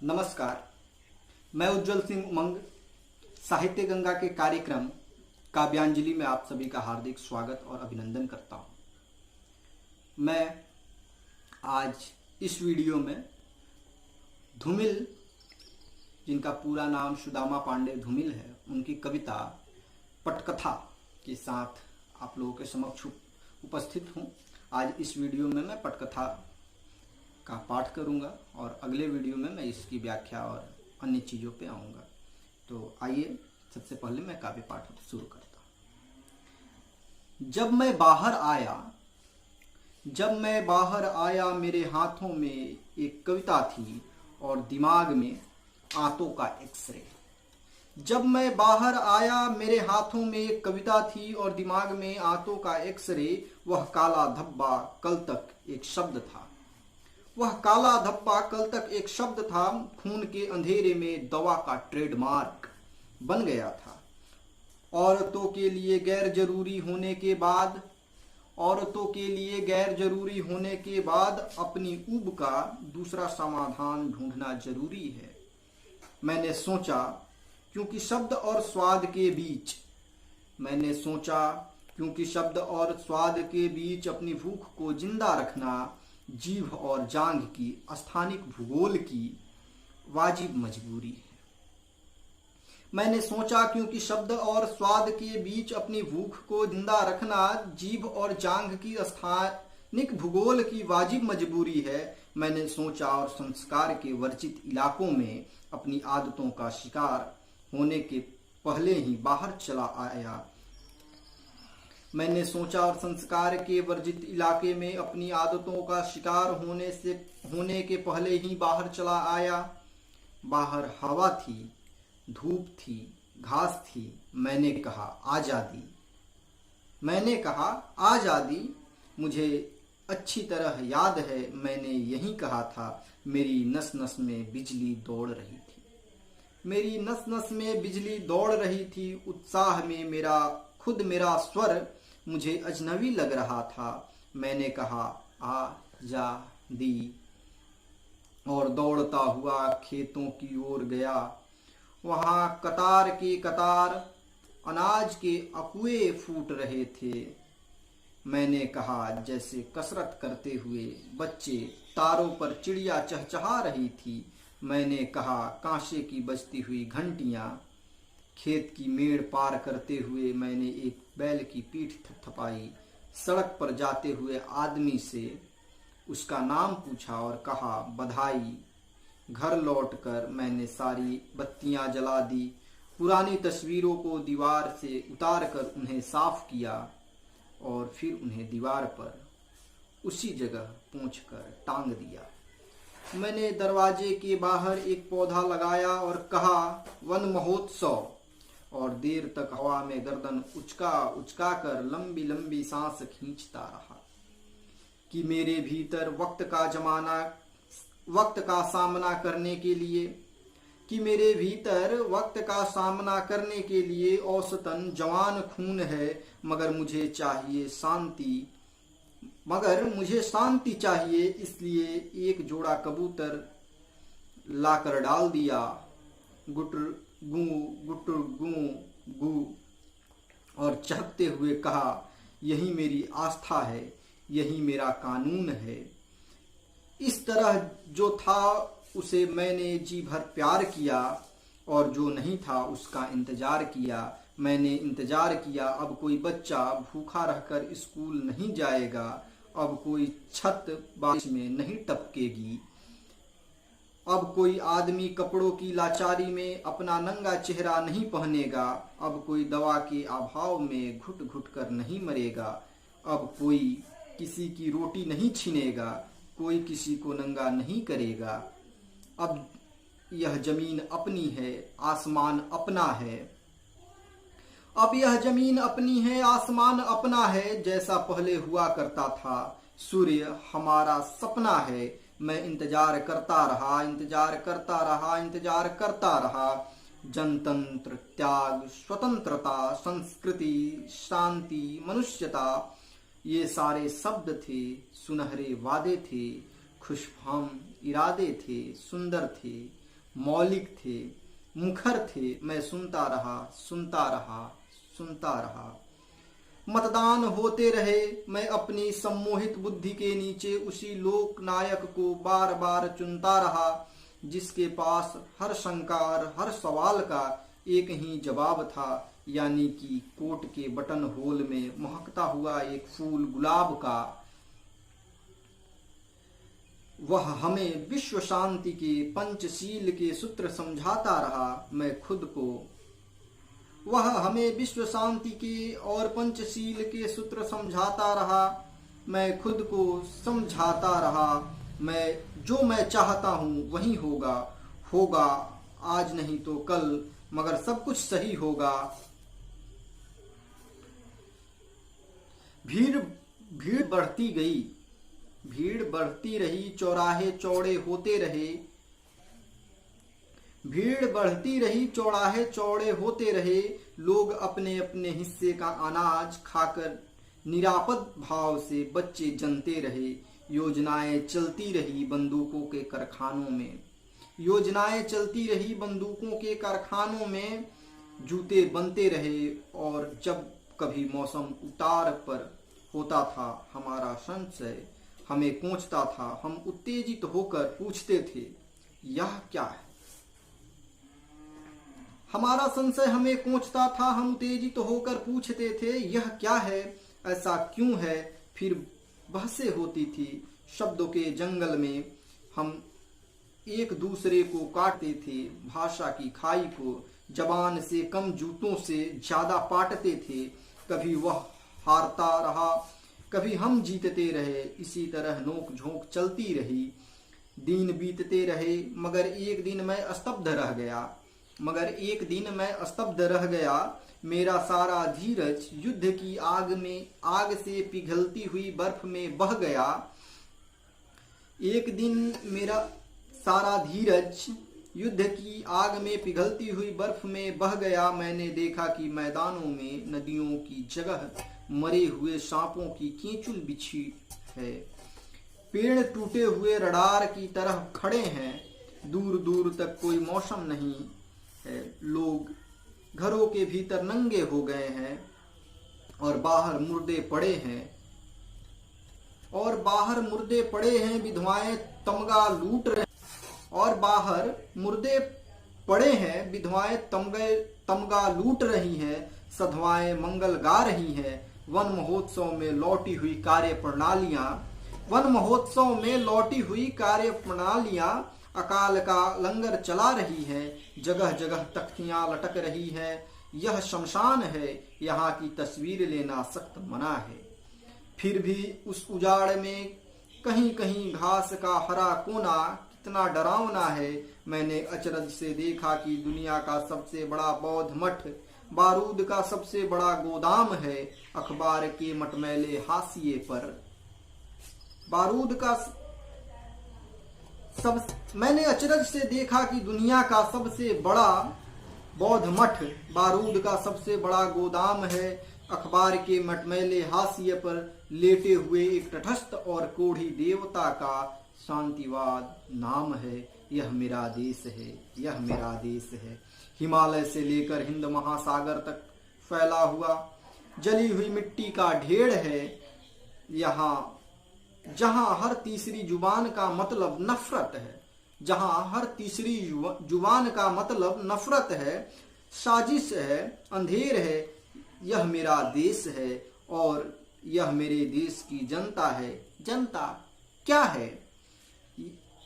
नमस्कार, मैं उज्जवल सिंह उमंग साहित्य गंगा के कार्यक्रम काव्यांजलि में आप सभी का हार्दिक स्वागत और अभिनंदन करता हूं। मैं आज इस वीडियो में धूमिल, जिनका पूरा नाम सुदामा पांडे धूमिल है, उनकी कविता पटकथा के साथ आप लोगों के समक्ष उपस्थित हूं। आज इस वीडियो में मैं पटकथा का पाठ करूंगा और अगले वीडियो में मैं इसकी व्याख्या और अन्य चीज़ों पे आऊँगा। तो आइए सबसे पहले मैं काव्य पाठ शुरू करता हूँ। जब मैं बाहर आया मेरे हाथों में एक कविता थी और दिमाग में आंतों का एक्सरे। जब मैं बाहर आया मेरे हाथों में एक कविता थी और दिमाग में आंतों का एक्सरे। वह काला धब्बा कल तक एक शब्द था। वह काला धब्बा कल तक एक शब्द था। खून के अंधेरे में दवा का ट्रेडमार्क बन गया था। औरतों के लिए गैर जरूरी होने के बाद अपनी ऊब का दूसरा समाधान ढूंढना जरूरी है। मैंने सोचा क्योंकि शब्द और स्वाद के बीच अपनी भूख को जिंदा रखना जीभ और जांघ की स्थानिक भूगोल की वाजिब मजबूरी है। मैंने सोचा क्योंकि शब्द और स्वाद के बीच अपनी भूख को जिंदा रखना जीभ और जांघ की स्थानिक भूगोल की वाजिब मजबूरी है। मैंने सोचा और संस्कार के वर्जित इलाकों में अपनी आदतों का शिकार होने के पहले ही बाहर चला आया। मैंने सोचा और संस्कार के वर्जित इलाके में अपनी आदतों का शिकार होने के पहले ही बाहर चला आया। बाहर हवा थी, धूप थी, घास थी। मैंने कहा आजादी। मुझे अच्छी तरह याद है मैंने यही कहा था। मेरी नस नस में बिजली दौड़ रही थी। उत्साह में मेरा स्वर मुझे अजनबी लग रहा था। मैंने कहा आजादी और दौड़ता हुआ खेतों की ओर गया। वहां कतार के कतार अनाज के अकुए फूट रहे थे। मैंने कहा जैसे कसरत करते हुए बच्चे तारों पर चिड़िया चहचहा रही थी। मैंने कहा कांसे की बजती हुई घंटियां। खेत की मेड़ पार करते हुए मैंने एक बैल की पीठ थपथपाई। सड़क पर जाते हुए आदमी से उसका नाम पूछा और कहा बधाई। घर लौटकर मैंने सारी बत्तियां जला दी। पुरानी तस्वीरों को दीवार से उतार कर उन्हें साफ किया और फिर उन्हें दीवार पर उसी जगह पोंछकर टांग दिया। मैंने दरवाजे के बाहर एक पौधा लगाया और कहा वन महोत्सव, और देर तक हवा में गर्दन उचका कर लंबी लंबी सांस खींचता रहा कि मेरे भीतर वक्त का सामना करने के लिए औसतन जवान खून है। मगर मुझे शांति चाहिए, इसलिए एक जोड़ा कबूतर लाकर डाल दिया। गुटर गू और चहकते हुए कहा यही मेरी आस्था है, यही मेरा कानून है। इस तरह जो था उसे मैंने जी भर प्यार किया और जो नहीं था उसका इंतजार किया। मैंने इंतजार किया। अब कोई बच्चा भूखा रहकर स्कूल नहीं जाएगा। अब कोई छत बारिश में नहीं टपकेगी। अब कोई आदमी कपड़ों की लाचारी में अपना नंगा चेहरा नहीं पहनेगा। अब कोई दवा के अभाव में घुट घुट कर नहीं मरेगा। अब कोई किसी की रोटी नहीं छीनेगा, कोई किसी को नंगा नहीं करेगा। अब यह जमीन अपनी है, आसमान अपना है। अब यह जमीन अपनी है, आसमान अपना है। जैसा पहले हुआ करता था, सूर्य हमारा सपना है। मैं इंतजार करता रहा। जनतंत्र, त्याग, स्वतंत्रता, संस्कृति, शांति, मनुष्यता, ये सारे शब्द थे, सुनहरे वादे थे। खुशफहम इरादे थे, सुंदर थे, मौलिक थे, मुखर थे। मैं सुनता रहा, सुनता रहा, सुनता रहा। मतदान होते रहे। मैं अपनी सम्मोहित बुद्धि के नीचे उसी लोक नायक को बार बार चुनता रहा जिसके पास हर शंका और हर सवाल का एक ही जवाब था, यानी कि कोट के बटन होल में महकता हुआ एक फूल गुलाब का। वह हमें विश्व शांति के पंचशील के सूत्र समझाता रहा। मैं खुद को वह हमें विश्व शांति के और पंचशील के सूत्र समझाता रहा। मैं खुद को समझाता रहा। जो मैं चाहता हूँ वही होगा। होगा आज नहीं तो कल, मगर सब कुछ सही होगा। भीड़ बढ़ती गई, भीड़ बढ़ती रही, चौराहे चौड़े होते रहे। भीड़ बढ़ती रही, चौराहे चौड़े होते रहे। लोग अपने अपने हिस्से का अनाज खाकर निरापद भाव से बच्चे जनते रहे। योजनाएं चलती रही बंदूकों के कारखानों में। योजनाएं चलती रही बंदूकों के कारखानों में। जूते बनते रहे और जब कभी मौसम उतार पर होता था, हमारा संशय हमें कोंचता था। हम उत्तेजित होकर पूछते थे, यह क्या है? हमारा संशय हमें कोंचता था। हम उत्तेजित होकर पूछते थे, यह क्या है? ऐसा क्यों है? फिर बहसें होती थी। शब्दों के जंगल में हम एक दूसरे को काटते थे। भाषा की खाई को जबान से कम जूतों से ज्यादा पाटते थे। कभी वह हारता रहा, कभी हम जीतते रहे। इसी तरह नोक झोंक चलती रही। दिन बीतते रहे, मगर एक दिन मैं स्तब्ध रह गया। मेरा सारा धीरज युद्ध की आग से पिघलती हुई बर्फ में बह गया। एक दिन मेरा सारा धीरज युद्ध की आग में पिघलती हुई बर्फ में बह गया। मैंने देखा कि मैदानों में नदियों की जगह मरे हुए सांपों की कीचुल बिछी है। पेड़ टूटे हुए रडार की तरह खड़े हैं। दूर दूर तक कोई मौसम नहीं है। लोग घरों के भीतर नंगे हो गए हैं और बाहर मुर्दे पड़े हैं। विधवाएं तमगा लूट रहे और बाहर मुर्दे पड़े हैं। विधवाएं तमगा लूट रही हैं। सधवाएं मंगल गा रही हैं। वन महोत्सव में लौटी हुई कार्यप्रणालियां अकाल का लंगर चला रही है। जगह जगह तख्तियां लटक रही है। यह शमशान है। यहाँ की तस्वीर लेना सख्त मना है। फिर भी उस उजाड़ में कहीं कहीं घास का हरा कोना कितना डरावना है। मैंने अचरज से देखा कि दुनिया का सबसे बड़ा बौद्ध मठ बारूद का सबसे बड़ा गोदाम है। अखबार के मटमैले हाशिए पर मैंने अचरज से देखा कि दुनिया का सबसे बड़ा बौद्ध मठ बारूद का सबसे बड़ा गोदाम है। अखबार के मटमैले हाशिए पर लेटे हुए एक तटस्थ और कोढ़ी देवता का शांतिवाद नाम है। यह मेरा देश है, यह मेरा देश है। हिमालय से लेकर हिंद महासागर तक फैला हुआ जली हुई मिट्टी का ढेर है। जहां हर तीसरी जुबान का मतलब नफरत है, साजिश है, अंधेर है। यह मेरा देश है और यह मेरे देश की जनता है। जनता क्या है?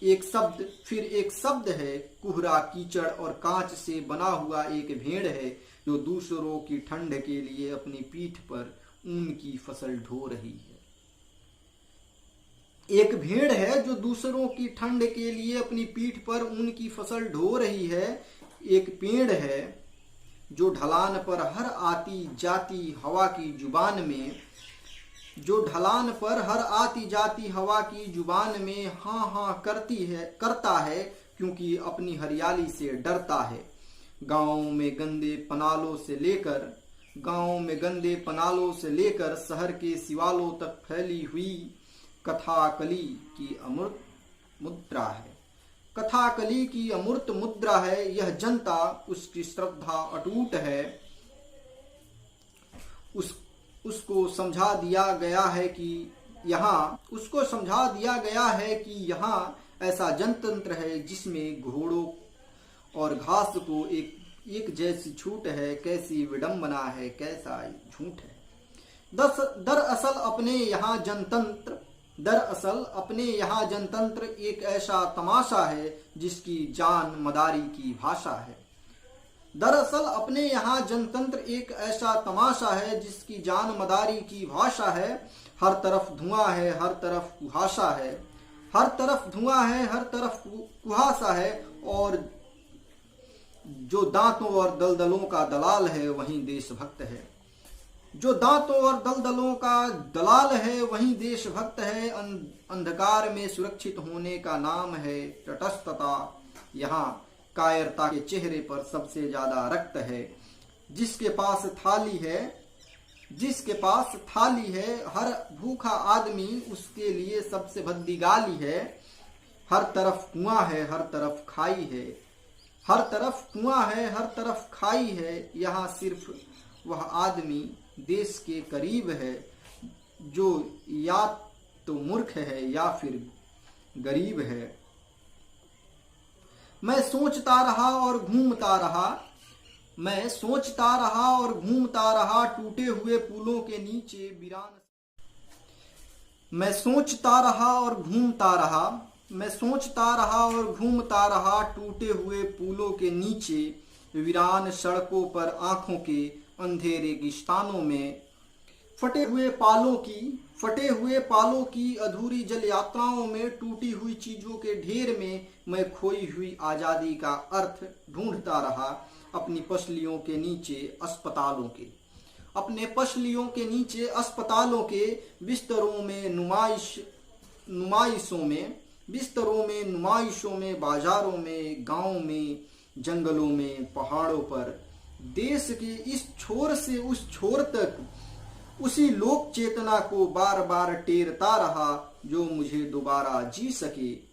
एक शब्द है। कुहरा, कीचड़ और कांच से बना हुआ एक भेड़ है जो दूसरों की ठंड के लिए अपनी पीठ पर ऊन की फसल ढो रही है। एक भेड़ है जो दूसरों की ठंड के लिए अपनी पीठ पर ऊन की फसल ढो रही है। एक पेड़ है जो ढलान पर हर आती जाती हवा की जुबान में हाँ हाँ करता है, क्योंकि अपनी हरियाली से डरता है। गाँव में गंदे पनालों से लेकर शहर के सिवालों तक फैली हुई कथाकली की मुद्रा है। कथाकली की अमूर्त मुद्रा है यह जनता, उसकी श्रद्धा अटूट है। उसको समझा दिया गया है कि यहाँ ऐसा जनतंत्र है जिसमें घोड़ों और घास को एक जैसी छूट है। कैसी विडंबना है, कैसा झूठ है। दरअसल अपने यहाँ जनतंत्र एक ऐसा तमाशा है जिसकी जान मदारी की भाषा है। दरअसल अपने यहाँ जनतंत्र एक ऐसा तमाशा है जिसकी जान मदारी की भाषा है। हर तरफ धुआं है, हर तरफ कुहासा है। हर तरफ धुआं है, हर तरफ कुहासा है। और जो दांतों और दलदलों का दलाल है वहीं देशभक्त है। जो दांतों और दलदलों का दलाल है वहीं देशभक्त है। अंधकार में सुरक्षित होने का नाम है तटस्थता। यहाँ कायरता के चेहरे पर सबसे ज्यादा रक्त है। जिसके पास थाली है हर भूखा आदमी उसके लिए सबसे भद्दी गाली है। हर तरफ कुआं है, हर तरफ खाई है। हर तरफ कुआं है, हर तरफ खाई है। यहाँ सिर्फ वह आदमी देश के करीब है जो या तो मूर्ख है या फिर गरीब है। मैं सोचता रहा और घूमता रहा टूटे हुए पुलों के नीचे वीरान। मैं सोचता रहा और घूमता रहा टूटे हुए पुलों के नीचे वीरान सड़कों पर आंखों के अंधे रेगिस्तानों में फटे हुए पालों की अधूरी जल यात्राओं में टूटी हुई चीजों के ढेर में मैं खोई हुई आजादी का अर्थ ढूंढता रहा। अपनी पसलियों के नीचे अस्पतालों के बिस्तरों में नुमाइशों में बाजारों में गांवों में जंगलों में पहाड़ों पर देश के इस छोर से उस छोर तक उसी लोक चेतना को बार बार टेरता रहा जो मुझे दोबारा जी सके,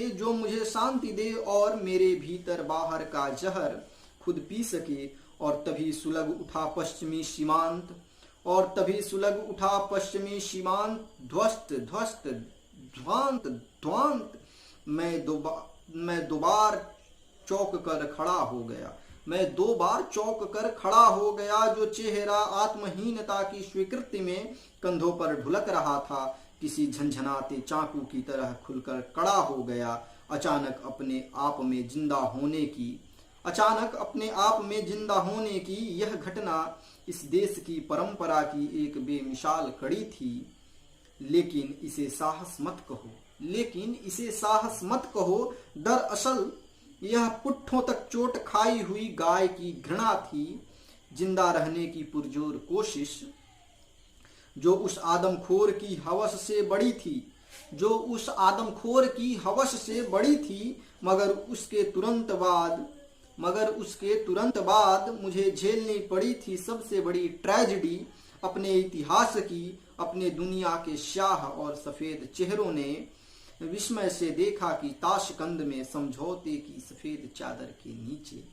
जो मुझे शांति दे और मेरे भीतर बाहर का जहर खुद पी सके। और तभी सुलग उठा पश्चिमी सीमांत ध्वस्त ध्वांत मैं दो बार चौंक कर खड़ा हो गया। जो चेहरा आत्महीनता की स्वीकृति में कंधों पर ढुलक रहा था किसी झंझनाते चाकू की तरह खुलकर कड़ा हो गया। अचानक अपने आप में जिंदा होने की यह घटना इस देश की परंपरा की एक बेमिसाल कड़ी थी। लेकिन इसे साहस मत कहो। दरअसल यह पुट्ठों तक चोट खाई हुई गाय की घृणा थी। जिंदा रहने की पुरजोर कोशिश जो उस आदमखोर की हवस से बड़ी थी। मगर उसके तुरंत बाद मुझे झेलनी पड़ी थी सबसे बड़ी ट्रेजेडी। अपने इतिहास की, अपने दुनिया के स्याह और सफेद चेहरों ने विस्मय से देखा कि ताशकंद में समझौते की सफेद चादर के नीचे।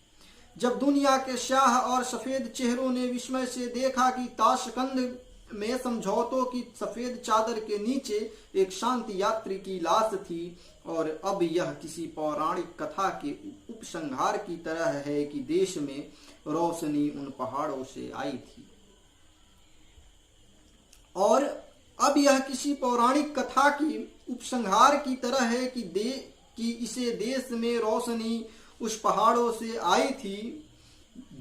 जब दुनिया के स्याह और सफेद चेहरों ने विस्मय से देखा कि ताशकंद में समझौतों की सफेद चादर के नीचे एक शांति यात्री की लाश थी। और अब यह किसी पौराणिक कथा के उपसंहार की तरह है कि देश में रोशनी उन पहाड़ों से आई थी। और अब यह किसी पौराणिक कथा की उपसंहार की तरह है कि इसे देश में रोशनी उस पहाड़ों से आई थी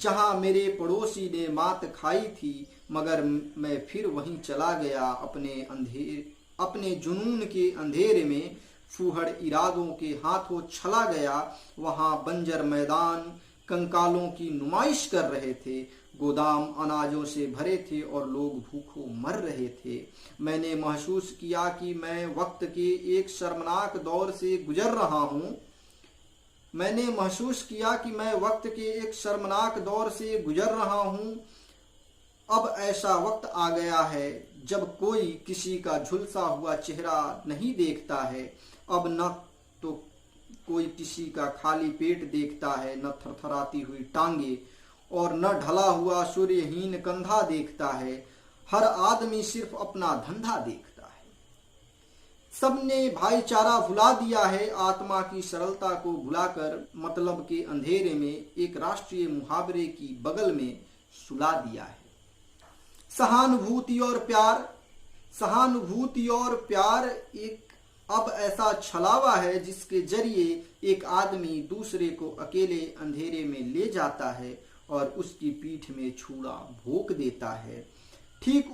जहां मेरे पड़ोसी ने मात खाई थी। मगर मैं फिर वहीं चला गया अपने जुनून के अंधेरे में। फूहड़ इरादों के हाथों छला गया। वहां बंजर मैदान कंकालों की नुमाइश कर रहे थे। गोदाम अनाजों से भरे थे और लोग भूखों मर रहे थे। मैंने महसूस किया कि मैं वक्त के एक शर्मनाक दौर से गुजर रहा हूं। अब ऐसा वक्त आ गया है जब कोई किसी का झुलसा हुआ चेहरा नहीं देखता है। अब न तो कोई किसी का खाली पेट देखता है, न थरथराती हुई टांगे और न ढला हुआ सूर्यहीन कंधा देखता है। हर आदमी सिर्फ अपना धंधा देखता है। सबने भाईचारा भुला दिया है। आत्मा की सरलता को भुलाकर मतलब के अंधेरे में एक राष्ट्रीय मुहावरे की बगल में सुला दिया है। सहानुभूति और प्यार एक अब ऐसा छलावा है जिसके जरिए एक आदमी दूसरे को अकेले अंधेरे में ले जाता है और उसकी पीठ में छुरा भोंक देता है। ठीक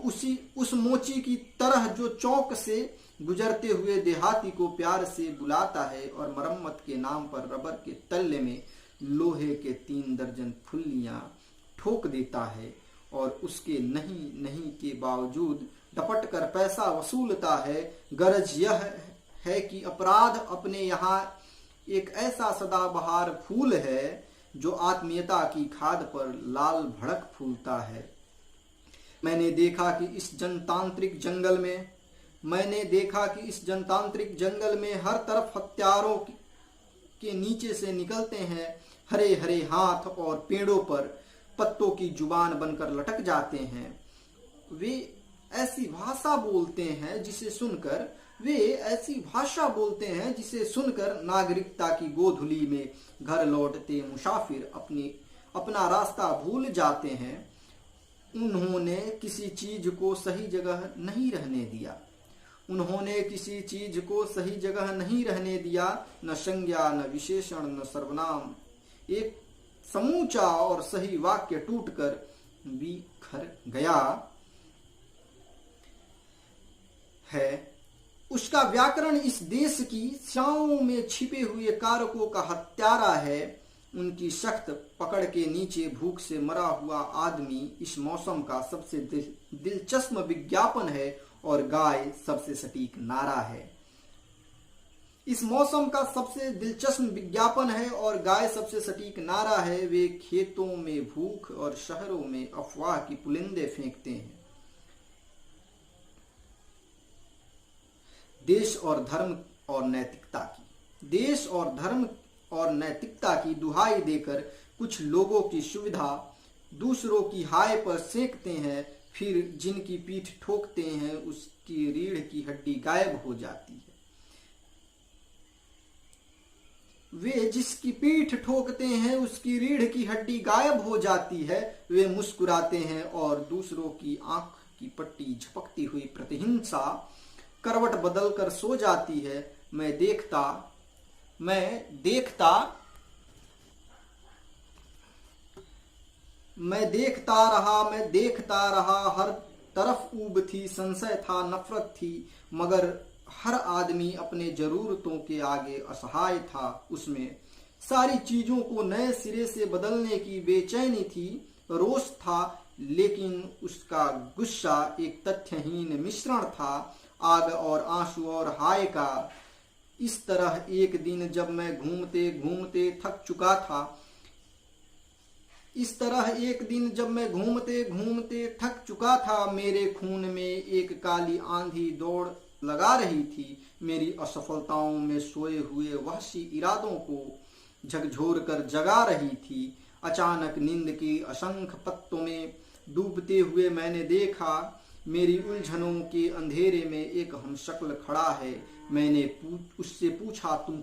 उस मोची की तरह जो चौक से गुजरते हुए देहाती को प्यार से बुलाता है और मरम्मत के नाम पर रबर के तल्ले में लोहे के 3 दर्जन फुल्लियां ठोक देता है और उसके नहीं के बावजूद डपट कर पैसा वसूलता है। गरज यह है कि अपराध अपने यहाँ एक ऐसा सदाबहार फूल है जो आत्मीयता की खाद पर लाल भड़क फूलता है। मैंने देखा कि इस जनतांत्रिक जंगल में हर तरफ हत्यारों के नीचे से निकलते हैं हरे हरे हाथ और पेड़ों पर पत्तों की जुबान बनकर लटक जाते हैं। वे ऐसी भाषा बोलते हैं जिसे सुनकर नागरिकता की गोधुली में घर लौटते मुसाफिर अपना रास्ता भूल जाते हैं। उन्होंने किसी चीज को सही जगह नहीं रहने दिया, न संज्ञा, न विशेषण, न सर्वनाम। एक समूचा और सही वाक्य टूटकर बिखर गया है। उसका व्याकरण इस देश की छांव में छिपे हुए कारकों का हत्यारा है। उनकी सख्त पकड़ के नीचे भूख से मरा हुआ आदमी इस मौसम का सबसे दिलचस्प विज्ञापन है और गाय सबसे सटीक नारा है। इस मौसम का सबसे दिलचस्प विज्ञापन है और गाय सबसे सटीक नारा है। वे खेतों में भूख और शहरों में अफवाह की पुलिंदे फेंकते हैं। देश और धर्म और नैतिकता की दुहाई देकर कुछ लोगों की सुविधा दूसरों की हाय पर सेंकते हैं। फिर जिनकी पीठ ठोकते हैं उसकी रीढ़ की हड्डी गायब हो जाती है। वे जिसकी पीठ ठोकते हैं उसकी रीढ़ की हड्डी गायब हो जाती है। वे मुस्कुराते हैं और दूसरों की आंख की पट्टी झपकती हुई प्रतिहिंसा करवट बदलकर सो जाती है। मैं देखता रहा। हर तरफ ऊब थी, संशय था, नफरत थी, मगर हर आदमी अपने जरूरतों के आगे असहाय था। उसमें सारी चीजों को नए सिरे से बदलने की बेचैनी थी, रोष था, लेकिन उसका गुस्सा एक तथ्यहीन मिश्रण था, आग और आंसू और हाय का। इस तरह एक दिन जब मैं घूमते घूमते थक चुका था, मेरे खून में एक काली आंधी दौड़ लगा रही थी। मेरी असफलताओं में सोए हुए वहशी इरादों को झकझोर कर जगा रही थी। अचानक नींद की असंख्य पत्तों में डूबते हुए मैंने देखा, मेरी उलझनों के अंधेरे में एक हमशक्ल खड़ा है। मैंने उससे पूछा तुम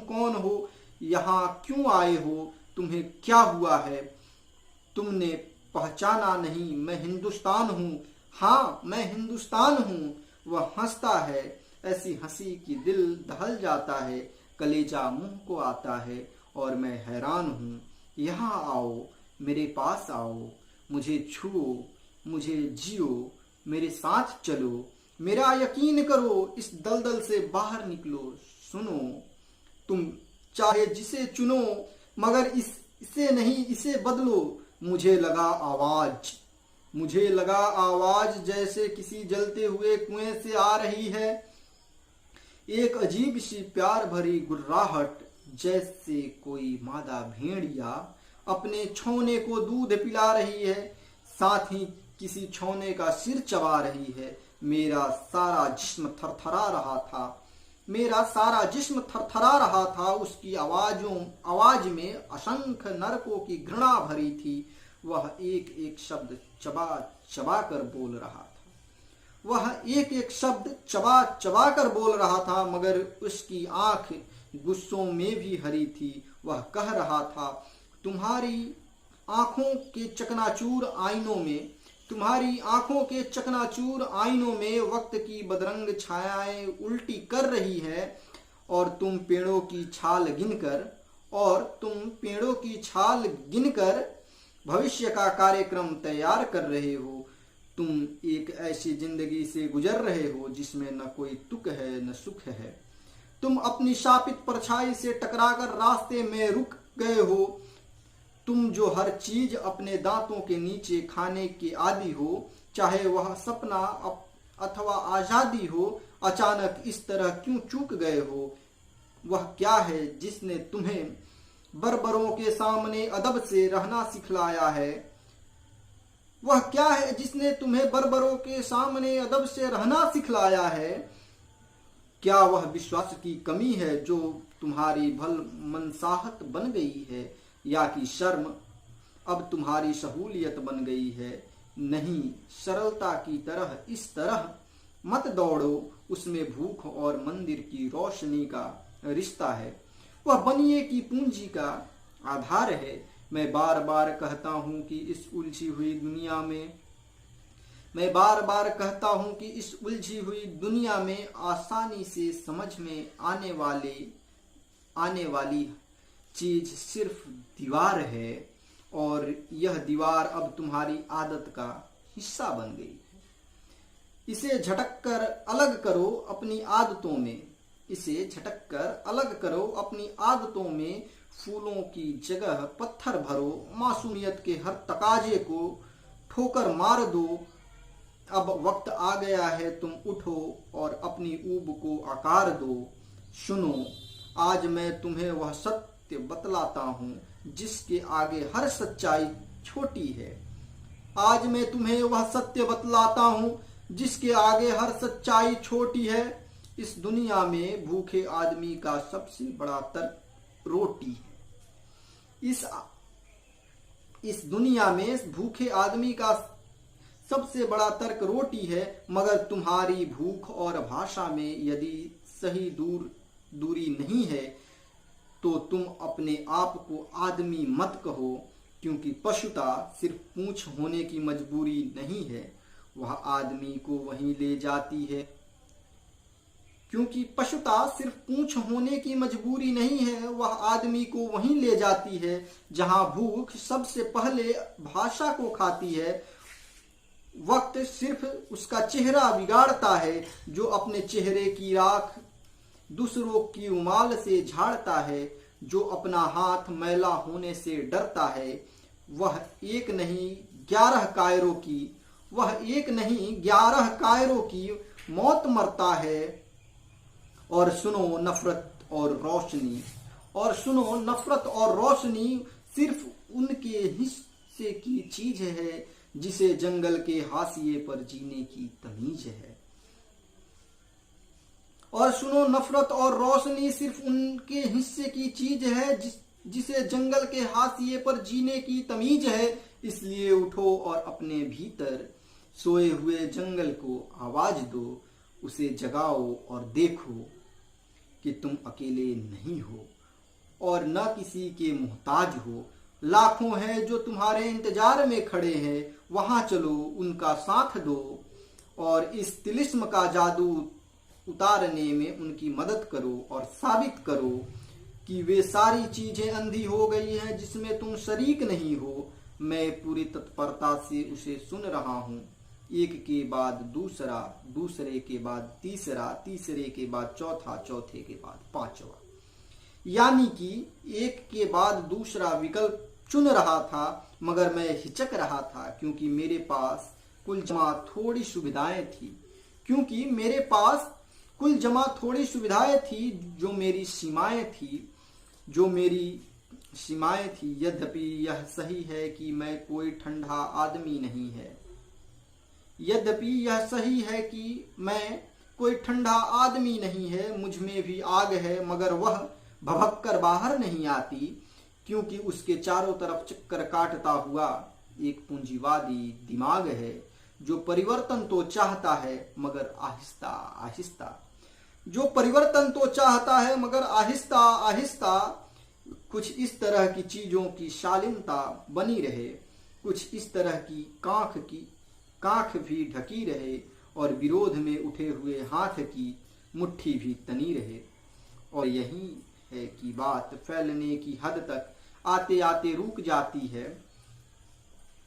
कौन हो, यहाँ क्यों आए हो, तुम्हें क्या हुआ है? तुमने पहचाना नहीं, मैं हिंदुस्तान हूँ। हाँ, मैं हिंदुस्तान हूँ। वह हंसता है, ऐसी हंसी कि दिल दहल जाता है, कलेजा मुंह को आता है और मैं हैरान हूँ। यहाँ आओ, मेरे पास आओ, मुझे छुओ, मुझे जियो, मेरे साथ चलो, मेरा यकीन करो, इस दलदल से बाहर निकलो। सुनो, तुम चाहे जिसे चुनो, मगर इसे नहीं, इसे बदलो। मुझे लगा आवाज जैसे किसी जलते हुए कुएं से आ रही है, एक अजीब सी प्यार भरी गुर्राहट, जैसे कोई मादा भेड़िया अपने छौने को दूध पिला रही है, साथ ही किसी छौने का सिर चबा रही है। मेरा सारा जिस्म थरथरा रहा था। उसकी आवाज में असंख्य नरकों की घृणा भरी थी। वह एक एक शब्द चबा कर बोल रहा था, मगर उसकी आंख गुस्सों में भी हरी थी। वह कह रहा था, तुम्हारी आंखों के चकनाचूर आईनों में वक्त की बदरंग छायाएं उल्टी कर रही है, और तुम पेड़ों की छाल गिनकर भविष्य का कार्यक्रम तैयार कर रहे हो। तुम एक ऐसी जिंदगी से गुजर रहे हो जिसमें न कोई तुक है न सुख है। तुम अपनी शापित परछाई से टकराकर रास्ते में रुक गए हो। तुम जो हर चीज अपने दांतों के नीचे खाने के आदी हो, चाहे वह सपना अथवा आजादी हो, अचानक इस तरह क्यों चूक गए हो? वह क्या है जिसने तुम्हें बर्बरों के सामने अदब से रहना सिखलाया है? क्या वह विश्वास की कमी है जो तुम्हारी भल मनसाहत बन गई है, या कि शर्म अब तुम्हारी सहूलियत बन गई है? नहीं, सरलता की तरह इस तरह मत दौड़ो, उसमें भूख और मंदिर की रोशनी का रिश्ता है। वह बनिए की पूंजी का आधार है। मैं बार बार कहता हूं कि इस उलझी हुई दुनिया में आसानी से समझ में आने वाली चीज सिर्फ दीवार है, और यह दीवार अब तुम्हारी आदत का हिस्सा बन गई है। इसे झटक कर अलग करो अपनी आदतों में फूलों की जगह पत्थर भरो, मासूमियत के हर तकाजे को ठोकर मार दो। अब वक्त आ गया है, तुम उठो और अपनी ऊब को आकार दो। सुनो, आज मैं तुम्हें वह सत्य बतलाता हूँ जिसके आगे हर सच्चाई छोटी है। इस दुनिया में भूखे आदमी का सबसे बड़ा तर्क रोटी है। इस दुनिया में भूखे आदमी का सबसे बड़ा तर्क रोटी है, मगर तुम्हारी भूख और भाषा में यदि सही दूरी नहीं है तो तुम अपने आप को आदमी मत कहो, क्योंकि पशुता सिर्फ पूंछ होने की मजबूरी नहीं है, वह आदमी को वहीं ले जाती है। जहां भूख सबसे पहले भाषा को खाती है। वक्त सिर्फ उसका चेहरा बिगाड़ता है जो अपने चेहरे की राख दूसरों की रुमाल से झाड़ता है, जो अपना हाथ मैला होने से डरता है। वह एक नहीं 11 कायरों की मौत मरता है। और सुनो, नफरत और रोशनी सिर्फ उनके हिस्से की चीज है जिसे जंगल के हाशिए पर जीने की तमीज है। इसलिए उठो और अपने भीतर सोए हुए जंगल को आवाज दो, उसे जगाओ और देखो कि तुम अकेले नहीं हो और न किसी के मुहताज हो। लाखों हैं जो तुम्हारे इंतजार में खड़े हैं, वहां चलो, उनका साथ दो और इस तिलिस्म का जादू उतारने में उनकी मदद करो, और साबित करो कि वे सारी चीजें अंधी हो गई हैं जिसमें तुम शरीक नहीं हो। मैं पूरी तत्परता से उसे सुन रहा हूँ, एक के बाद दूसरा, दूसरे के बाद तीसरा, तीसरे के बाद चौथा, चौथे के बाद पांचवा, यानी कि एक के बाद दूसरा विकल्प चुन रहा था, मगर मैं हिचक रहा था क्योंकि मेरे पास कुल जमा थोड़ी सुविधाएं थी, जो मेरी सीमाएं थी, जो मेरी सीमाएं थी। यद्यपि यह सही है कि मैं कोई ठंडा आदमी नहीं है, यद्यपि यह सही है कि मैं कोई ठंडा आदमी नहीं है, मुझ में भी आग है, मगर वह भभक कर बाहर नहीं आती, क्योंकि उसके चारों तरफ चक्कर काटता हुआ एक पूंजीवादी दिमाग है, जो परिवर्तन तो चाहता है मगर आहिस्ता आहिस्ता, जो परिवर्तन तो चाहता है मगर आहिस्ता आहिस्ता कुछ इस तरह की चीजों की शालीनता बनी रहे, कुछ इस तरह की कांख भी ढकी रहे, और विरोध में उठे हुए हाथ की मुट्ठी भी तनी रहे। और यही है कि बात फैलने की हद तक आते आते रुक जाती है,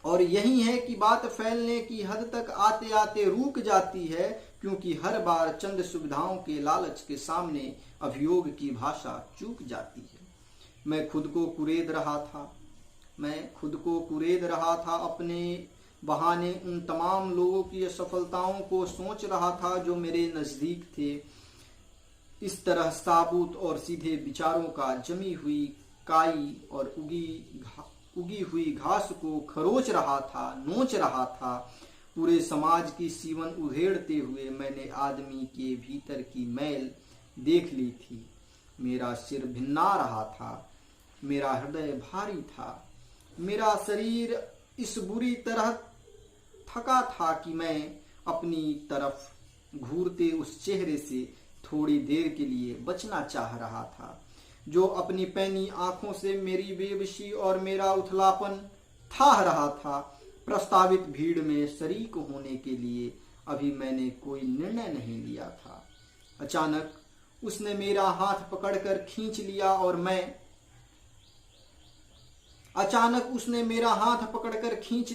और यही है कि बात फैलने की हद तक आते आते रुक जाती है, क्योंकि हर बार चंद सुविधाओं के लालच के सामने अभियोग की भाषा चूक जाती है। मैं खुद को कुरेद रहा था, अपने बहाने उन तमाम लोगों की असफलताओं को सोच रहा था जो मेरे नजदीक थे। इस तरह साबुत और सीधे विचारों का जमी हुई काई और उगी हुई घास को खरोच रहा था, नोच रहा था। पूरे समाज की सीवन उधेड़ते हुए मैंने आदमी के भीतर की मैल देख ली थी। मेरा सिर भिन्ना रहा था, मेरा हृदय भारी था, मेरा शरीर इस बुरी तरह थका था कि मैं अपनी तरफ घूरते उस चेहरे से थोड़ी देर के लिए बचना चाह रहा था, जो अपनी पैनी आंखों से मेरी बेबसी और मेरा उथलापन थाह रहा था। प्रस्तावित भीड़ में शरीक होने के लिए अभी मैंने कोई निर्णय नहीं लिया था। अचानक उसने मेरा हाथ पकड़कर खींच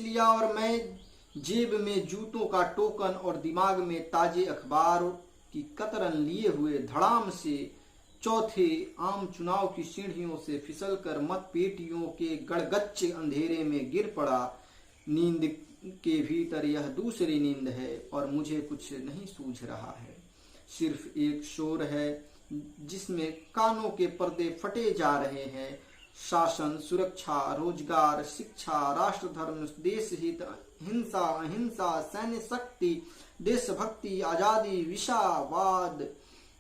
लिया और मैं जेब में जूतों का टोकन और दिमाग में ताजे अखबार की कतरन लिए हुए धड़ाम से चौथे आम चुनाव की सीढ़ियों से फिसलकर मतपेटियों के गड़गच्चे अंधेरे में गिर पड़ा। नींद के भीतर यह दूसरी नींद है और मुझे कुछ नहीं सूझ रहा है। सिर्फ एक शोर है जिसमें कानों के पर्दे फटे जा रहे हैं। शासन, सुरक्षा, रोजगार, शिक्षा, राष्ट्र धर्म, देश हित, हिंसा, अहिंसा, सैन्य शक्ति, देशभक्ति, आजादी, विषावाद,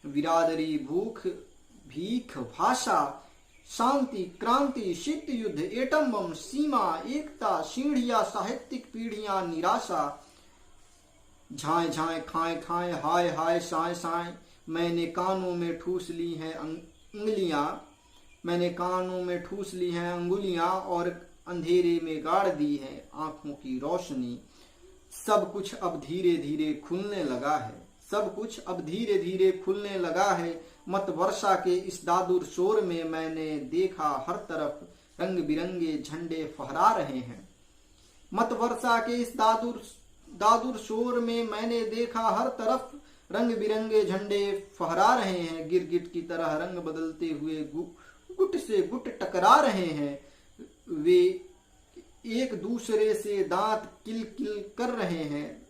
बिरादरी, भूख, भीख, भाषा, शांति, क्रांति, शीत युद्ध, एटम बम, सीमा, एकता, सीढ़ियां, साहित्यिक पीढ़ियां, निराशा, झाए झाए, खाए खाए, हाय हाय, साए साए। मैंने कानों में ठूस ली हैं अंगुलियां और अंधेरे में गाड़ दी है आंखों की रोशनी। सब कुछ अब धीरे धीरे खुलने लगा है। मत वर्षा के इस दादुर शोर में मैंने देखा हर तरफ रंग बिरंगे झंडे फहरा रहे हैं। मत वर्षा के इस दादुर शोर में मैंने देखा हर तरफ रंग बिरंगे झंडे फहरा रहे हैं। गिरगिट की तरह रंग बदलते हुए गुट से गुट टकरा रहे हैं। वे एक दूसरे से दांत किल-किल कर रहे हैं।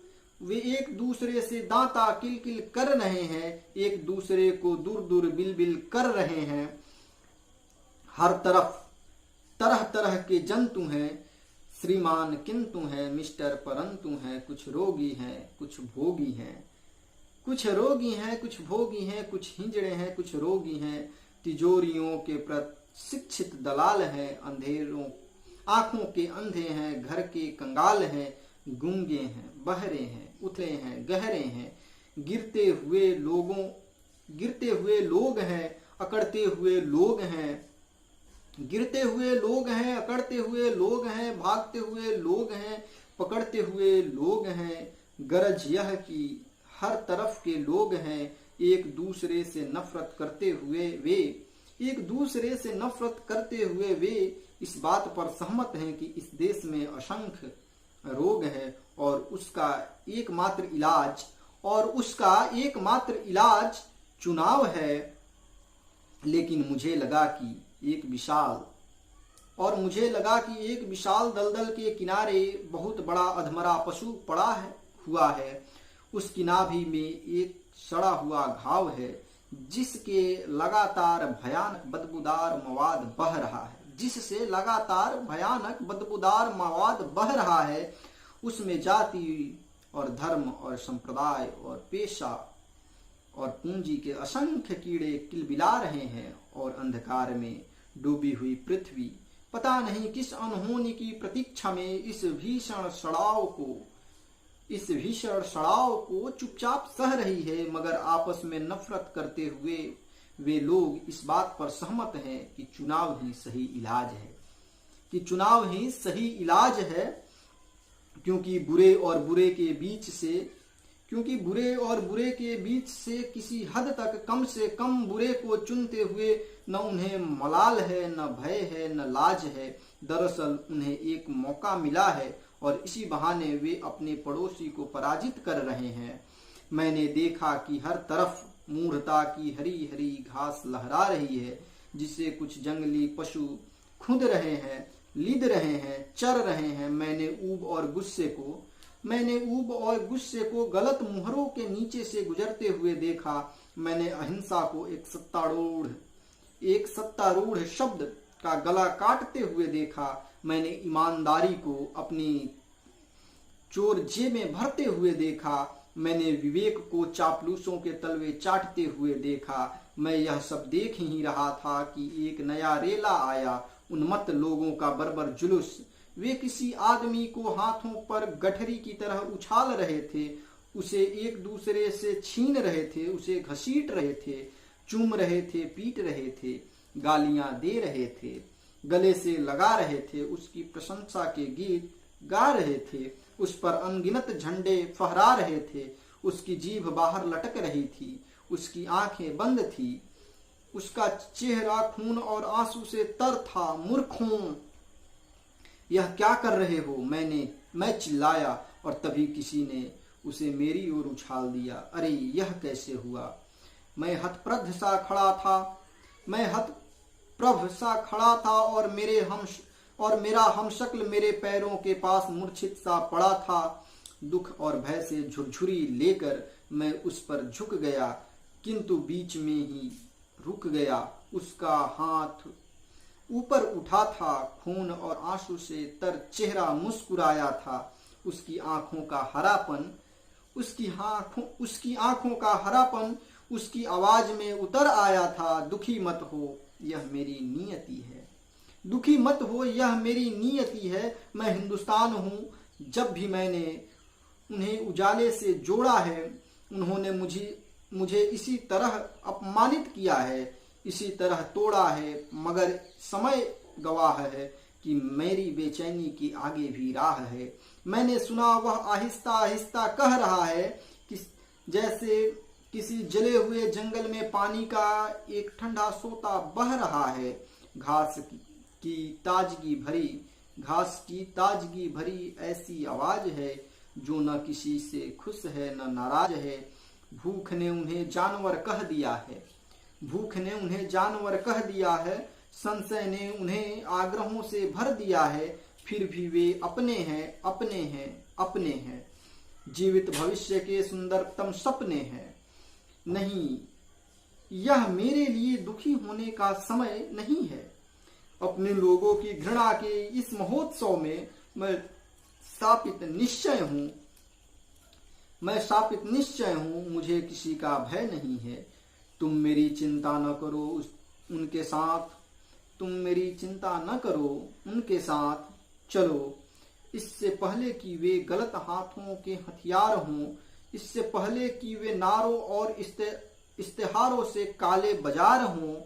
एक दूसरे को दूर दूर बिल कर रहे हैं। हर तरफ तरह तरह के जंतु हैं। श्रीमान किंतु हैं, मिस्टर परंतु हैं, कुछ रोगी हैं, कुछ भोगी हैं, कुछ हिजड़े हैं, कुछ रोगी हैं। तिजोरियों के प्रशिक्षित दलाल हैं, आंखों के अंधे हैं, घर के कंगाल हैं, गूंगे हैं, बहरे हैं, उथले हैं, गहरे हैं। गिरते हुए लोग हैं, अकड़ते हुए लोग हैं, भागते हुए लोग हैं, पकड़ते हुए लोग हैं। गरज यह कि हर तरफ के लोग हैं। एक दूसरे से नफरत करते हुए वे इस बात पर सहमत हैं कि इस देश में असंख्य रोग है और उसका एकमात्र इलाज चुनाव है। लेकिन मुझे लगा कि एक विशाल दलदल के किनारे बहुत बड़ा अधमरा पशु पड़ा हुआ है। उसकी नाभि में एक सड़ा हुआ घाव है जिसके लगातार भयानक बदबूदार मवाद बह रहा है। जिससे लगातार भयानक बदबूदार मवाद बह रहा है, उसमें जाति और धर्म और संप्रदाय और पेशा और पूंजी के असंख्य कीड़े किलबिला रहे हैं, और अंधकार में डूबी हुई पृथ्वी पता नहीं किस अनहोनी की प्रतीक्षा में इस भीषण सड़ाव को चुपचाप सह रही है। मगर आपस में नफरत करते हुए वे लोग इस बात पर सहमत हैं कि चुनाव ही सही इलाज है, क्योंकि बुरे और बुरे के बीच से किसी हद तक कम से कम बुरे को चुनते हुए न उन्हें मलाल है, न भय है, न लाज है। दरअसल उन्हें एक मौका मिला है और इसी बहाने वे अपने पड़ोसी को पराजित कर रहे हैं। मैंने देखा कि हर तरफ मूढ़ता की हरी हरी घास लहरा रही है, जिसे कुछ जंगली पशु खुद रहे हैं, लिद रहे हैं, चर रहे हैं। मैंने ऊब और गुस्से को गलत मुहरों के नीचे से गुजरते हुए देखा। मैंने अहिंसा को एक सत्तारूढ़ शब्द का गला काटते हुए देखा। मैंने ईमानदारी को अपनी चोर जेब में भरते हुए देखा। मैंने विवेक को चापलूसों के तलवे चाटते हुए देखा। मैं यह सब देख ही रहा था कि एक नया रेला आया, उन्मत्त लोगों का बर्बर जुलूस। वे किसी आदमी को हाथों पर गठरी की तरह उछाल रहे थे, उसे एक दूसरे से छीन रहे थे, उसे घसीट रहे थे, चूम रहे थे, पीट रहे थे, गालियां दे रहे थे, गले से लगा रहे थे, उसकी प्रशंसा के गीत गा रहे थे, उस पर अनगिनत झंडे फहरा रहे थे। उसकी जीभ बाहर लटक रही थी, उसकी आंखें बंद थी, उसका चेहरा खून और आंसू से तर था। मूर्खों, यह क्या कर रहे हो? मैं चिल्लाया, और तभी किसी ने उसे मेरी ओर उछाल दिया। अरे, यह कैसे हुआ? मैं हतप्रभ सा खड़ा था और मेरा हमशक्ल मेरे पैरों के पास मूर्छित सा पड़ा था। दुख और भय से झुरझुरी लेकर मैं उस पर झुक गया, किंतु बीच में ही रुक गया। उसका हाथ ऊपर उठा था, खून और आंसू से तर चेहरा मुस्कुराया था। उसकी आंखों का हरापन उसकी आवाज में उतर आया था। दुखी मत हो, यह मेरी नियति है। मैं हिंदुस्तान हूँ। जब भी मैंने उन्हें उजाले से जोड़ा है, उन्होंने मुझे इसी तरह अपमानित किया है, इसी तरह तोड़ा है। मगर समय गवाह है कि मेरी बेचैनी की आगे भी राह है। मैंने सुना वह आहिस्ता आहिस्ता कह रहा है कि जैसे किसी जले हुए जंगल में पानी का एक ठंडा सोता बह रहा है। घास की ताजगी भरी ऐसी आवाज है जो न किसी से खुश है न नाराज है। भूख ने उन्हें जानवर कह दिया है, संशय ने उन्हें आग्रहों से भर दिया है। फिर भी वे अपने हैं। जीवित भविष्य के सुंदरतम सपने हैं। नहीं, यह मेरे लिए दुखी होने का समय नहीं है। अपने लोगों की घृणा के इस महोत्सव में मैं शापित निश्चय हूँ। मुझे किसी का भय नहीं है। तुम मेरी चिंता न करो उनके साथ चलो। इससे पहले कि वे गलत हाथों के हथियार हों, इससे पहले कि वे नारों और इश्तेहारों से काले बाजार हों,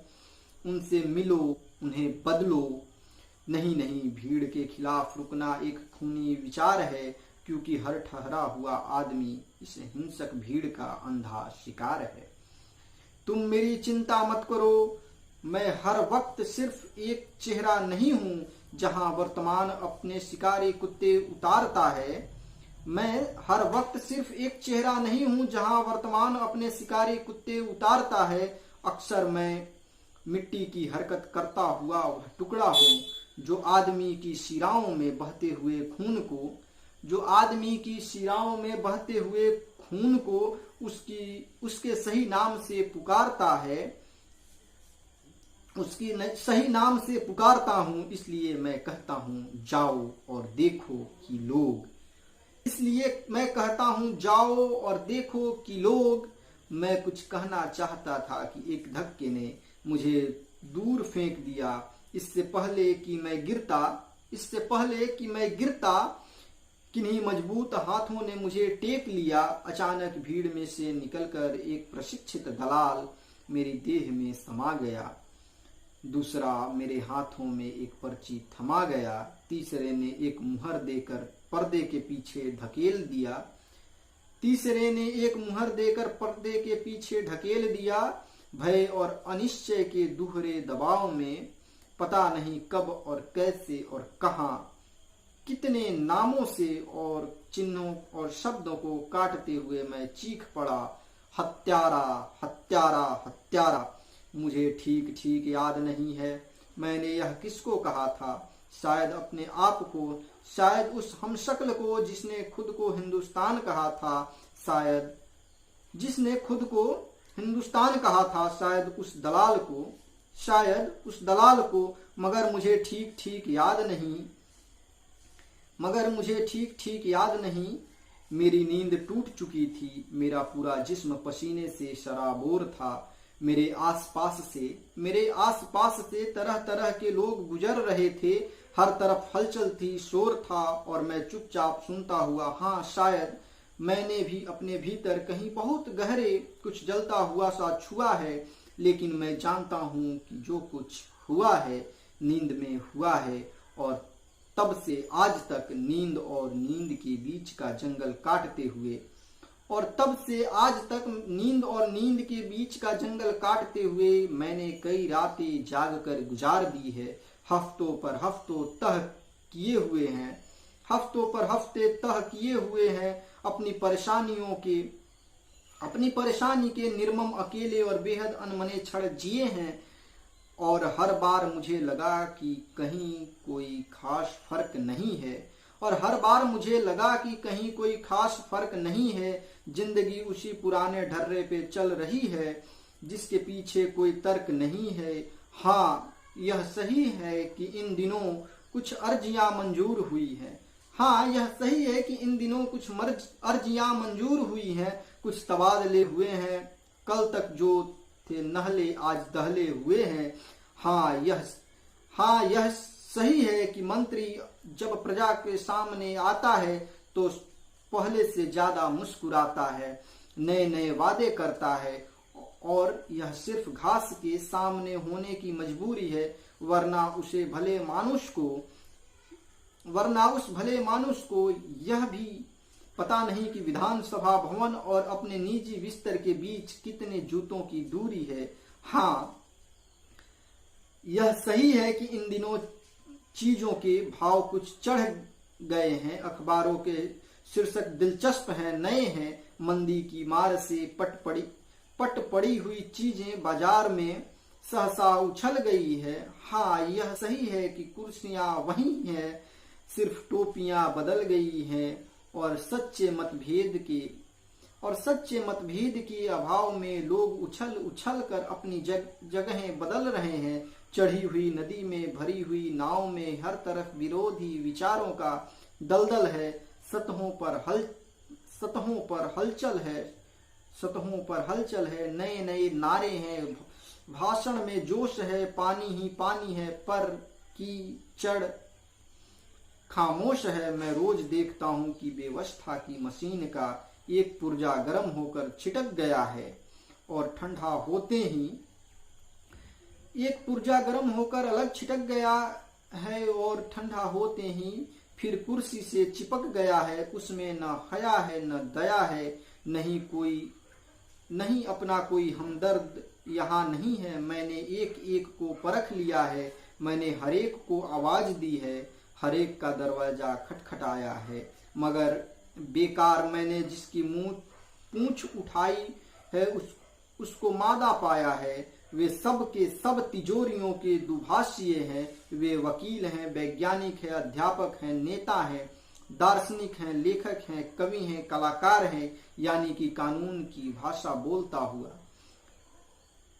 उनसे मिलो, उन्हें बदलो। नहीं, भीड़ के खिलाफ रुकना एक खूनी विचार है, क्योंकि हर ठहरा हुआ आदमी इस हिंसक भीड़ का अंधा शिकार है। तुम मेरी चिंता मत करो। मैं हर वक्त सिर्फ एक चेहरा नहीं हूँ जहाँ वर्तमान अपने शिकारी कुत्ते उतारता है। अक्सर मैं मिट्टी की हरकत करता हुआ वह टुकड़ा हूँ जो आदमी की शिराओं में बहते हुए खून को उसके सही नाम से पुकारता है उसकी सही नाम से पुकारता हूँ, इसलिए मैं कहता हूँ जाओ और देखो कि लोग। इसलिए मैं कहता हूँ जाओ और देखो कि लोग। मैं कुछ कहना चाहता था कि एक धक्के ने मुझे दूर फेंक दिया। इससे पहले कि मैं गिरता किन्हीं मजबूत हाथों ने मुझे टेक लिया। अचानक भीड़ में से निकलकर एक प्रशिक्षित दलाल मेरी देह में समा गया। दूसरा मेरे हाथों में एक पर्ची थमा गया। तीसरे ने एक मुहर देकर पर्दे के पीछे ढकेल दिया। भय और अनिश्चय के दोहरे दबाव में पता नहीं कब और कैसे और कहां कितने नामों से और चिन्हों और शब्दों को काटते हुए मैं चीख पड़ा, हत्यारा, हत्यारा, हत्यारा। मुझे ठीक ठीक याद नहीं है मैंने यह किसको कहा था। शायद अपने आप को, शायद उस हमशक्ल को जिसने खुद को हिंदुस्तान कहा था, शायद उस दलाल को, मगर मुझे ठीक ठीक याद नहीं। मेरी नींद टूट चुकी थी। मेरा पूरा जिस्म पसीने से शराबोर था। मेरे आसपास से तरह तरह के लोग गुजर रहे थे। हर तरफ हलचल थी, शोर था और मैं चुपचाप सुनता हुआ, हाँ शायद मैंने भी अपने भीतर कहीं बहुत गहरे कुछ जलता हुआ सा छुआ है। लेकिन मैं जानता हूँ कि जो कुछ हुआ है नींद में हुआ है। और तब से आज तक नींद और नींद के बीच का जंगल काटते हुए मैंने कई रातें जाग कर गुजार दी है। हफ्तों पर हफ्ते तह किए हुए हैं अपनी परेशानी के निर्मम, अकेले और बेहद अनमने क्षण जिए हैं। और हर बार मुझे लगा कि कहीं कोई खास फर्क नहीं है। जिंदगी उसी पुराने ढर्रे पे चल रही है जिसके पीछे कोई तर्क नहीं है। हाँ यह सही है कि इन दिनों कुछ अर्जियां मंजूर हुई हैं, कुछ तबादले हुए हैं। कल तक जो थे नहले आज दहले हुए हैं। हाँ यह सही है कि मंत्री जब प्रजा के सामने आता है तो पहले से ज्यादा मुस्कुराता है, नए नए वादे करता है। और यह सिर्फ घास के सामने होने की मजबूरी है, वरना उस भले मानुष को यह भी पता नहीं कि विधानसभा भवन और अपने निजी बिस्तर के बीच कितने जूतों की दूरी है। हाँ यह सही है कि इन दिनों चीजों के भाव कुछ चढ़ गए हैं। अखबारों के शीर्षक दिलचस्प हैं, नए हैं। मंदी की मार से पट पड़ी हुई चीजें बाजार में सहसा उछल गई है। हाँ यह सही है कि कुर्सियां वही हैं, सिर्फ टोपियां बदल गई हैं। और सच्चे मतभेद के अभाव में लोग उछल कर अपनी जगहें बदल रहे हैं। चढ़ी हुई नदी में भरी हुई नाव में हर तरफ विरोधी विचारों का दलदल है। सतहों पर हलचल है, नए नए नारे हैं, भाषण में जोश है। पानी ही पानी है पर कीचड़ खामोश है। मैं रोज देखता हूँ कि व्यवस्था की मशीन का एक पुर्जा गर्म होकर छिटक गया है और ठंडा होते ही फिर कुर्सी से चिपक गया है। उसमें न हया है न दया है, नहीं अपना कोई हमदर्द यहाँ नहीं है। मैंने एक एक को परख लिया है, मैंने हरेक को आवाज दी है, हरेक का दरवाजा खटखटाया है, मगर बेकार मैंने जिसकी पूंछ उठाई है उसको मादा पाया है। वे सब के सब तिजोरियों के दुभाषिए हैं। वे वकील हैं, वैज्ञानिक हैं, अध्यापक हैं, नेता हैं, दार्शनिक हैं, लेखक हैं, कवि हैं, कलाकार हैं, यानी कि कानून की भाषा बोलता हुआ।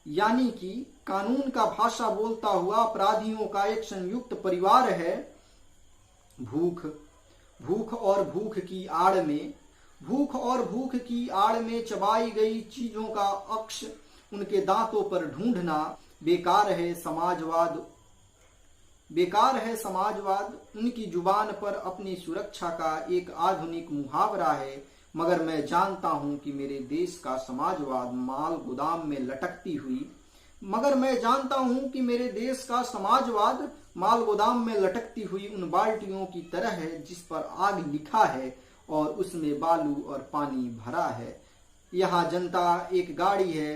यानी कि कानून का भाषा बोलता हुआ अपराधियों का एक संयुक्त परिवार है। भूख और भूख की आड़ में चबाई गई चीजों का अक्ष उनके दांतों पर ढूंढना बेकार है समाजवाद उनकी जुबान पर अपनी सुरक्षा का एक आधुनिक मुहावरा है। मगर मैं जानता हूं कि मेरे देश का समाजवाद माल गोदाम में लटकती हुई उन बाल्टियों की तरह है जिस पर आग लिखा है और उसमें बालू और पानी भरा है। यहाँ जनता एक गाड़ी है,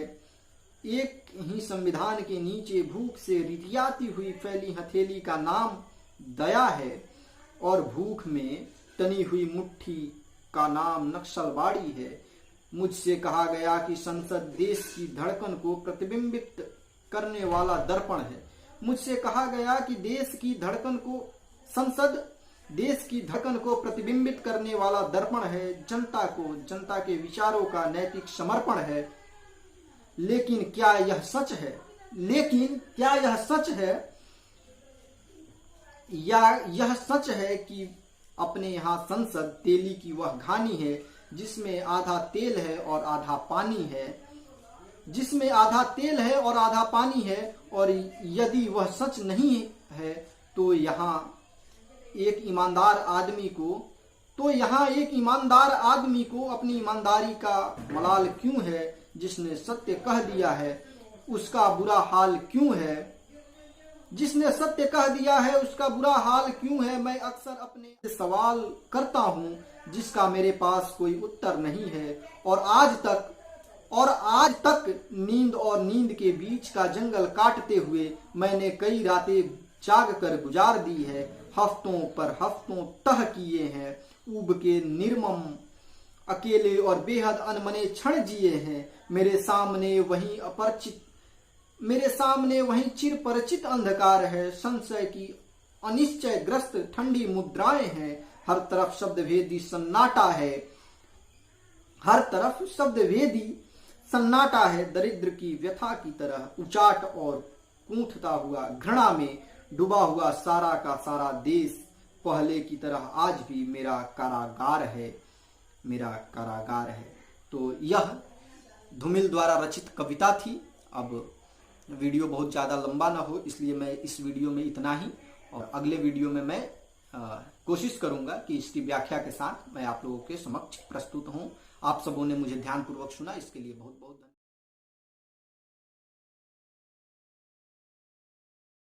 एक ही संविधान के नीचे भूख से रितियाती हुई फैली हथेली का नाम दया है और भूख में तनी हुई मुट्ठी का नाम नक्सलवाड़ी है। मुझसे कहा गया कि संसद देश की धड़कन को प्रतिबिंबित करने वाला दर्पण है। संसद देश की धड़कन को प्रतिबिंबित करने वाला दर्पण है, जनता के विचारों का नैतिक समर्पण है। लेकिन क्या यह सच है कि अपने यहाँ संसद तेली की वह घानी है जिसमें आधा तेल है और आधा पानी है और यदि वह सच नहीं है तो यहाँ एक ईमानदार आदमी को अपनी ईमानदारी का मलाल क्यों है? जिसने सत्य कह दिया है उसका बुरा हाल क्यों है? मैं अक्सर अपने सवाल करता हूँ जिसका मेरे पास कोई उत्तर नहीं है और आज तक नींद के बीच का जंगल काटते हुए मैंने कई रातें जाग कर गुजार दी है। हफ्तों तह किए हैं, ऊब के निर्मम अकेले और बेहद अनमने क्षण जिए हैं। मेरे सामने वही चिरपरिचित अंधकार है, संशय की अनिश्चयग्रस्त ठंडी मुद्राएं हैं। हर तरफ शब्दभेदी सन्नाटा है, दरिद्र की व्यथा की तरह उचाट और कूंठता हुआ घृणा में डूबा हुआ सारा का सारा देश पहले की तरह आज भी मेरा कारागार है। तो यह धूमिल द्वारा रचित कविता थी। अब वीडियो बहुत ज़्यादा लंबा ना हो इसलिए मैं इस वीडियो में इतना ही, और अगले वीडियो में मैं कोशिश करूंगा कि इसकी व्याख्या के साथ मैं आप लोगों के समक्ष प्रस्तुत हूं। आप सबों ने मुझे ध्यानपूर्वक सुना, इसके लिए बहुत बहुत धन्यवाद।